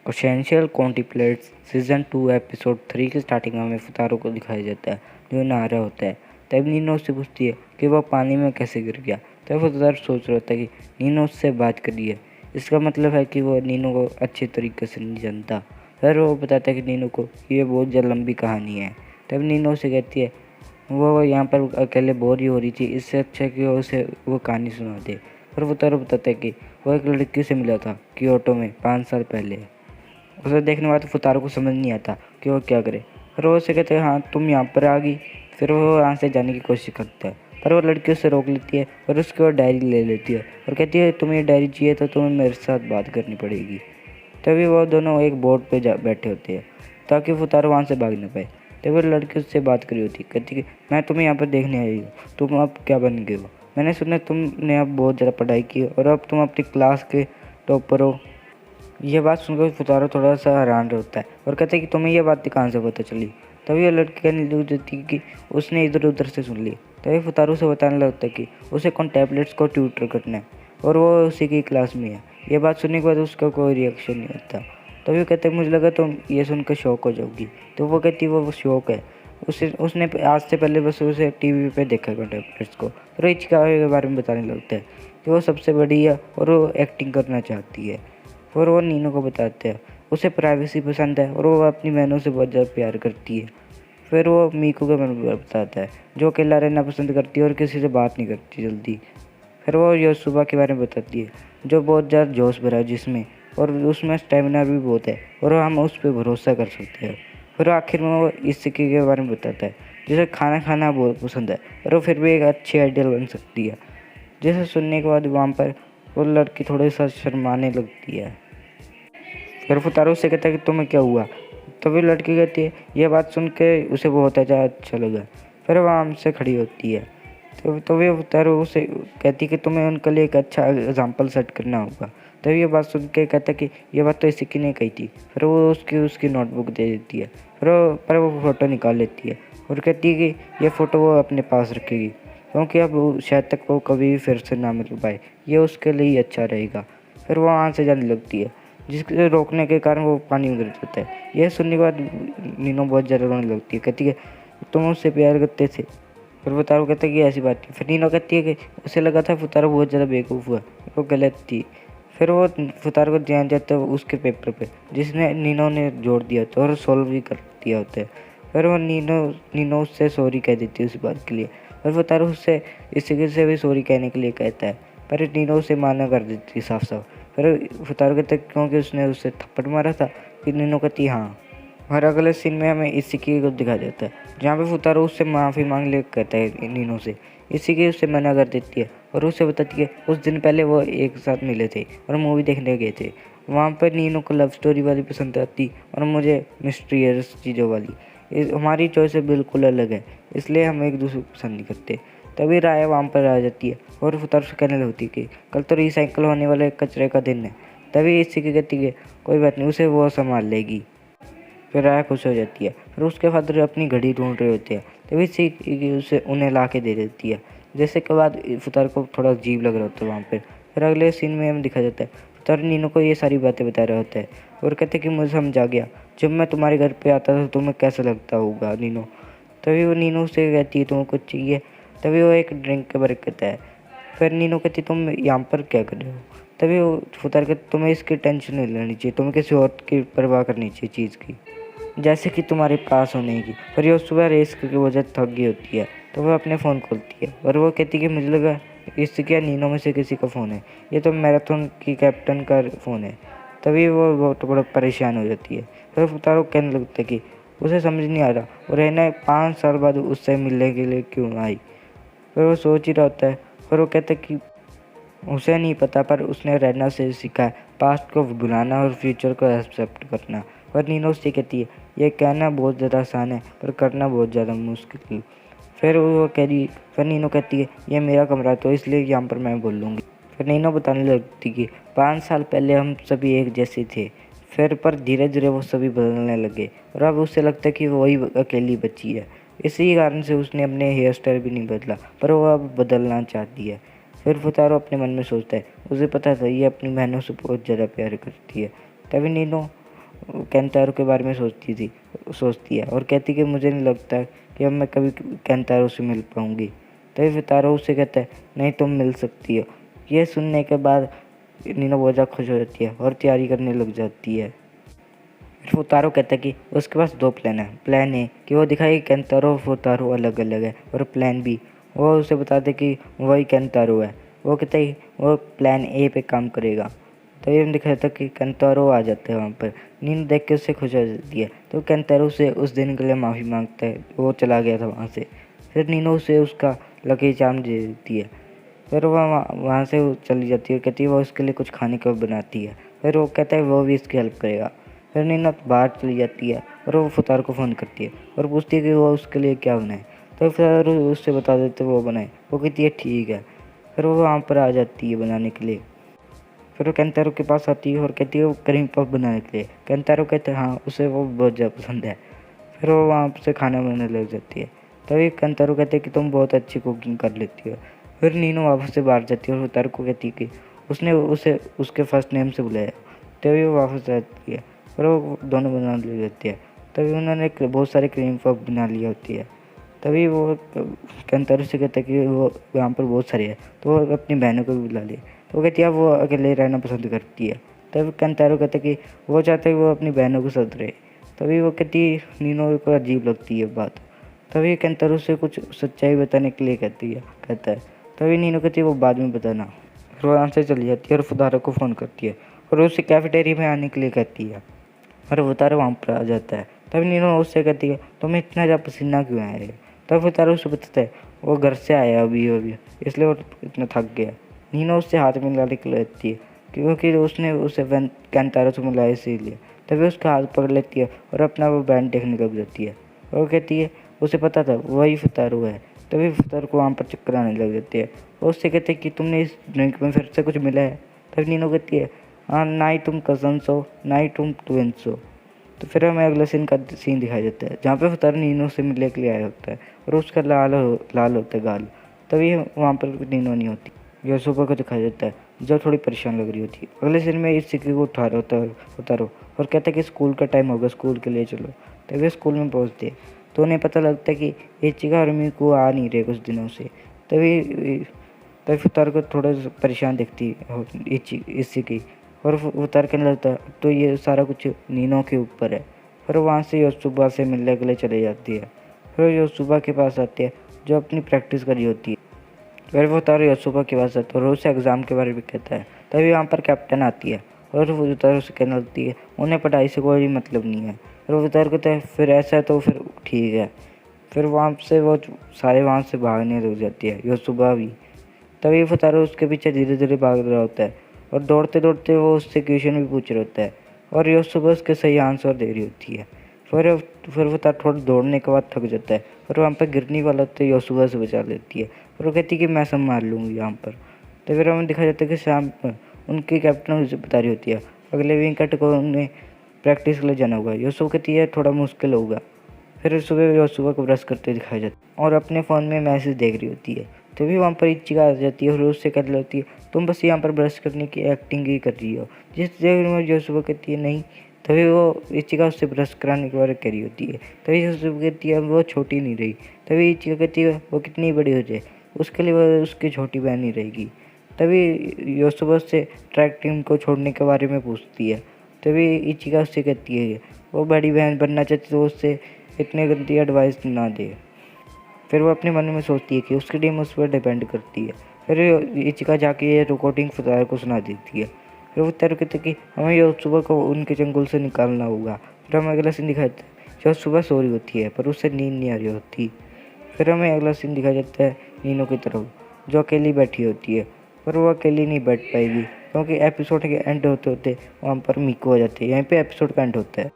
Essential कॉन्टिप्लेट्स season 2 episode 3 की starting में हमें फुतारो को दिखाया जाता है जो नहा रहा होता है। तब नीनो उससे पूछती है कि वह पानी में कैसे गिर गया। तब फुतारो सोच रहा होता है कि नीनो उससे बात करी है, इसका मतलब है कि वह नीनो को अच्छे तरीके से नहीं जानता। फिर वो बताता है कि नीनो को ये बहुत ज़्यादा लंबी कहानी है। तब नीनो उसे कहती है वो यहाँ पर अकेले बोर ही हो रही थी, इससे अच्छा है कि वो कहानी सुना दे। फिर फुतारो बताता है कि वो एक लड़की से मिला था क्योटो में 5 साल पहले। उसे देखने के बाद फुतारो को समझ नहीं आता कि वो क्या करे। फिर वो उसे कहते हैं हाँ तुम यहाँ पर आ गई। फिर वो यहाँ से जाने की कोशिश करता है, पर वो लड़की उसे रोक लेती है और उसकी वो डायरी ले लेती है और कहती है तुम्हें ये डायरी चाहिए तो तुम्हें मेरे साथ बात करनी पड़ेगी। तभी वो दोनों एक बोट पे बैठे होते हैं ताकि फुतारो वहाँ से भाग न पाए। तभी वो लड़की उससे बात करी होती कहती कि मैं तुम्हें यहाँ पर देखने आई हूँ, तुम अब क्या बन गए हो। मैंने सुना तुमने अब बहुत ज़्यादा पढ़ाई की और अब तुम अपनी क्लास के टॉपर हो। ये बात सुनकर फुतारो थोड़ा सा हैरान रहता है और कहता है कि तुम्हें ये बात कहाँ से पता चली। तभी वो लड़की कहने लग जाती है कि उसने इधर उधर से सुन ली। तभी फुतारो से बताने लगता है कि उसे कौन टैबलेट्स को ट्यूटर करना है और वो उसी की क्लास में है। ये बात सुनने के बाद उसका कोई रिएक्शन नहीं होता। तभी वो कहते हैं मुझे लगा तुम ये सुनकर शौक हो जाओगी। तो वो कहती है वो शौक है, उसने आज से पहले बस उसे टीवी पे देखा था टैबलेट्स को। फिर इचिका के बारे में बताने लगता है कि वो सबसे बड़ी है और वो एक्टिंग करना चाहती है। और वो नीनो को बताते हैं उसे प्राइवेसी पसंद है और वो अपनी बहनों से बहुत ज़्यादा प्यार करती है। फिर वो मीको के बारे में बताता है जो अकेला रहना पसंद करती है और किसी से बात नहीं करती जल्दी। फिर वो योसुबा के बारे में बताती है जो बहुत ज़्यादा जोश भरा है जिसमें, और उसमें स्टेमिना भी बहुत है और हम उस पर भरोसा कर सकते हैं। फिर आखिर में वो इसिकी के बारे में बताता है जिसे खाना खाना बहुत पसंद है और वो फिर भी एक अच्छी आइडियल बन सकती है। जिसे सुनने के बाद वहाँ पर वो लड़की थोड़ी सा शर्माने लगती है। फिर फुतारो उससे कहता है कि तुम्हें क्या हुआ। तभी लड़की कहती है यह बात सुन के उसे बहुत अच्छा लगा। फिर वह हमसे खड़ी होती है तो वे फुतारो उसे कहती है कि तुम्हें उनके लिए एक अच्छा एग्जाम्पल सेट करना होगा। तभी ये बात सुन के कहता है कि ये बात तो इसी की नहीं कही थी। फिर वो उसकी नोटबुक दे देती है। पर वो फ़ोटो निकाल लेती है और कहती है कि ये फ़ोटो वो अपने पास रखेगी क्योंकि अब शायद तक वो कभी भी फिर से ना मिल पाए, ये उसके लिए ही अच्छा रहेगा। फिर वो वहाँ से जाने लगती है जिसके रोकने के कारण वो पानी में गिर जाता है। यह सुनने के बाद नीनो बहुत ज़्यादा रोने लगती है, कहती है तुम उससे प्यार करते थे। फिर फुतारो कहता है कि ऐसी बात नहीं। फिर नीनो कहती है कि उसे लगा था फुतारो बहुत ज़्यादा बेवकूफ़ हुआ, वो गलत थी। फिर वो फुतारो को ध्यान जाता है उसके पेपर पे जिसने नीनो ने जोड़ दिया था और सॉल्व भी कर दिया होता है। फिर वो नीनो उससे सॉरी कह देती है उस बात के लिए और फुतारो उससे इसी से भी सॉरी कहने के लिए कहता है, पर नीनो उसे माना कर देती है साफ साफ। फिर फुतारो कहता है क्योंकि उसने उसे थप्पड़ मारा था। फिर नीनो कहती है हाँ। और अगले सीन में हमें इसिकी को दिखाया जाता है जहाँ पे फुतारो उससे माफ़ी मांग ले कहता है नीनो से। इसिकी उससे मना कर देती है और उससे बताती है उस दिन पहले वो एक साथ मिले थे और मूवी देखने गए थे। वहाँ पर नीनो को लव स्टोरी वाली पसंद आती और मुझे मिस्टीरियस चीज़ों वाली। हमारी चॉइस बिल्कुल अलग है, इसलिए हम एक दूसरे को पसंद नहीं करते। तभी राया वहाँ पर आ जाती है और फुतारो से कहने लगती है कि कल तो रिसाइकिल होने वाले कचरे का दिन है। तभी इसिकी कहती है कोई बात नहीं, उसे वो संभाल लेगी। फिर राया खुश हो जाती है। फिर उसके फादर अपनी घड़ी ढूंढ रहे होते हैं तभी से उसे उन्हें ला के दे देती है। जैसे के बाद फुतारो को थोड़ा अजीब लग रहा होता है वहाँ पर। फिर अगले सीन में हमें दिखा जाता है फुतारो नीनो को ये सारी बातें बता रहा होता है और कहते हैं कि मुझे समझ आ गया जब मैं तुम्हारे घर पे आता था तुम्हें कैसा लगता होगा नीनो। तभी वो नीनो से कहती है तुम्हें कुछ चाहिए। तभी वो एक ड्रिंक के बारे में कहता है। फिर नीनो कहती तुम यहाँ पर क्या कर रहे हो। तभी वो फुतारो कहते तुम्हें इसकी टेंशन नहीं लेनी चाहिए, तुम्हें किसी और की परवाह करनी चाहिए चीज़ की, जैसे कि तुम्हारे पास होने की। पर ये सुबह रेस की वजह थक गई होती है तो वह अपने फ़ोन खोलती है और वो कहती है कि मुझे लगा इससे क्या नीनो में से किसी का फ़ोन है, ये तो मैराथन की कैप्टन का फ़ोन है। तभी वो बहुत बड़ा परेशान हो जाती है। फिर फुतारो कहने लगता है कि उसे समझ नहीं आ रहा और रहना 5 साल बाद उससे मिलने के लिए क्यों आई। फिर वो सोच ही रहा होता है। फिर वो कहता है कि उसे नहीं पता पर उसने रहना से सीखा है पास्ट को भुलाना और फ्यूचर को एक्सेप्ट करना। और नीनो उससे कहती है यह कहना बहुत ज़्यादा आसान है पर करना बहुत ज़्यादा मुश्किल। फिर नीनो कहती है यह मेरा कमरा तो इसलिए यहाँ पर मैं बोल लूँगी। फिर नीनो बताने लगती कि 5 साल पहले हम सभी एक जैसे थे, फिर पर धीरे धीरे वो सभी बदलने लगे और अब उसे लगता है कि वही अकेली बची है। इसी कारण से उसने अपने हेयर स्टाइल भी नहीं बदला पर वो अब बदलना चाहती है। फिर फुतारो अपने मन में सोचता है उसे पता था ये अपनी बहनों से बहुत ज़्यादा प्यार करती है। तभी नीनो केंतारो के बारे में सोचती है और कहती कि मुझे नहीं लगता कि अब मैं कभी केंतारो से मिल पाऊँगी। तभी फुतारो उससे कहता है, नहीं तुम मिल सकती हो। ये सुनने के बाद नीनो बहुत ज़्यादा खुश हो जाती है और तैयारी करने लग जाती है। फिर फुतारो कहता है कि उसके पास 2 प्लान है। प्लान ए कि वो दिखाए कि केंतारो और फुतारो अलग-अलग है, और प्लान बी वो उसे बता दे कि वही केंतारो है। वो कहता है वो प्लान ए पे काम करेगा। तभी हम दिखाया था कि केंतारो आ जाता है वहाँ पर। नीनो देख के उससे खुश हो जाती है, तो केंतारो से उस दिन के लिए माफ़ी मांगता है, वो चला गया था वहाँ से। फिर नीनो उसे उसका लकी चार्म दे देती है। फिर वह वहाँ से वो चली जाती है और कहती है वो उसके लिए कुछ खाने को बनाती है। फिर वो कहता है वो भी इसकी हेल्प करेगा। फिर नीना बाहर चली जाती है और वो फुतारो को फ़ोन करती है और पूछती है कि वो उसके लिए क्या बनाए। तो फुतारो उससे बता देते वो बनाए। वो कहती है ठीक है। फिर वो वहाँ पर आ जाती है बनाने के लिए। फिर वो केंतारो के पास आती है और कहती है वो क्रीम पफ बनाने के लिए। केंतारो कहता है हाँ, उसे वो बहुत ज़्यादा पसंद है। फिर वो वहाँ से खाना बनाने लग जाती है। तभी केंतारो कहते हैं कि तुम बहुत अच्छी कुकिंग कर लेती हो। फिर नीनो वापस से बाहर जाती है और फुतारो को कहती है कि उसने उसे उसके फर्स्ट नेम से बुलाया। तभी वो वापस जाती है और वो दोनों बनाने लग जाती है। तभी उन्होंने बहुत सारे क्रीम पफ बना लिया होती है। तभी वो केंतारो से कहता है कि वो यहाँ पर बहुत सारे हैं, तो वो अपनी बहनों को भी बुला लिए। तो वो कहती है वो अकेले रहना पसंद करती है। तब केंतारो कहता है कि वो चाहता है कि वो अपनी बहनों के साथ रहे। तभी वो कहती नीनो को अजीब लगती है बात। तभी केंतारो से कुछ सच्चाई बताने के लिए कहता है। तभी नीनो कहती है वो बाद में बताना। फिर वो वहाँ से चली जाती है और फुतारो को फ़ोन करती है और उसे कैफेटेरिया में आने के लिए कहती है। और फुतारो वहाँ पर आ जाता है। तभी नीनो उससे कहती है तुम्हें इतना ज़्यादा पसीना क्यों आया है। तब फुतारो उसे बताता है वो घर से आया अभी इसलिए वो इतना थक गया। नीनो उससे हाथ मिलाने के लिए लेती है क्योंकि उसने उसे केंतारो से मिलाया इसीलिए। तभी उसका हाथ पकड़ लेती है और अपना वो बैंड देखने लग जाती है। वो कहती है उसे पता था वही फुतारो है। तभी फुतारो को वहाँ पर चक्कर आने लग जाती है। वो उससे कहते हैं कि तुमने इस ड्रिंक में फिर से कुछ मिला है। तभी नीनो कहती है हाँ, ना ही तुम कज़न्स हो ना ही तुम ट्विंस हो। तो फिर हमें अगला सीन दिखाया जाता है जहाँ पे फुतारो नीनो से मिलने के लिए आया होता है और उसका लाल होता है गाल। तभी वहाँ पर नीनो नहीं होती। योसुबा को दिखाया जाता है जो थोड़ी परेशान लग रही होती है। अगले सीन में इस सिक्के को उठा रहा होता है फुतारो और कहता है कि स्कूल का टाइम होगा, स्कूल के लिए चलो। तभी स्कूल में पहुँचते हैं तो उन्हें पता लगता है कि इचिका और मिकू आ नहीं रहे कुछ दिनों से। तभी फुतारो को थोड़ा परेशान दिखती है इचिकी और फुतारो कहने लगता है तो ये सारा कुछ नीनो के ऊपर है। फिर वहाँ से योसुबा से मिलने के लिए चले जाती है। फिर योसुबा के पास आती है जो अपनी प्रैक्टिस करी होती है। फिर फुतारो योसुबा के पास आता है और उसे एग्ज़ाम के बारे में कहता है। तभी वहाँ पर कैप्टन आती है और फुतारो से कहने लगती है उन्हें पढ़ाई से कोई मतलब नहीं है। फिर फुतारो कहता है फिर ऐसा है तो फिर ठीक है। फिर वहाँ से वो सारे वहाँ से भागने लग जाती है, योसुबा भी। तभी फुतारो उसके पीछे धीरे धीरे भाग रहा होता है और दौड़ते दौड़ते वो उससे क्वेश्चन भी पूछ रहा होता है और योसुबा उसके सही आंसर दे रही होती है। फिर फुतारो थोड़ा दौड़ने के बाद थक जाता है और वहाँ पर गिरने वाला तो योसुबा से बचा लेती है और वो कहती है कि मैं संभाल लूँगी यहाँ पर। तो फिर हमें दिखा जाता है कि शाम पर उनकी कैप्टन उसे बता रही होती है अगले विकेट को उन्हें प्रैक्टिस के लिए जाना होगा। योसुबा कहती है थोड़ा मुश्किल होगा। फिर सुबह योसुबा को ब्रश करते दिखाया जाता है और अपने फ़ोन में मैसेज देख रही होती है। तभी वहाँ पर इचिका आ जाती है और उससे कह लगती है तुम बस यहाँ पर ब्रश करने की एक्टिंग ही कर रही हो। जिस जगह में योसुबा कहती है नहीं। तभी वो इचिका उससे ब्रश कराने के बारे में कह रही होती है। तभी योसुबा कहती है वो छोटी नहीं रही। तभी इचिका कहती है वो कितनी बड़ी हो जाए उसके लिए वो उसकी छोटी बहन ही रहेगी। तभी योसुबा से ट्रैक टीम को छोड़ने के बारे में पूछती है। तभी इचिका उससे कहती है वो बड़ी बहन बनना चाहती तो उससे इतनी गंदी एडवाइस ना दे। फिर वो अपने मन में सोचती है कि उसकी टीम उस पर डिपेंड करती है। फिर इचिका जाके ये रिकॉर्डिंग फुतारो को सुना देती है। फिर फुतारो कहते कि हमें योसुबा को उनके जंगल से निकालना होगा। फिर हमें अगला सीन दिखाया जाता है योसुबा सो रही होती है पर उससे नींद नहीं आ रही होती। फिर हमें अगला सीन दिखाया जाता है नीनो की तरफ जो अकेली बैठी होती है पर वो अकेली नहीं बैठ पाएगी क्योंकि एपिसोड के एंड होते होते वहाँ पर मिकू आ जाती है। यहीं पे एपिसोड का एंड होता है।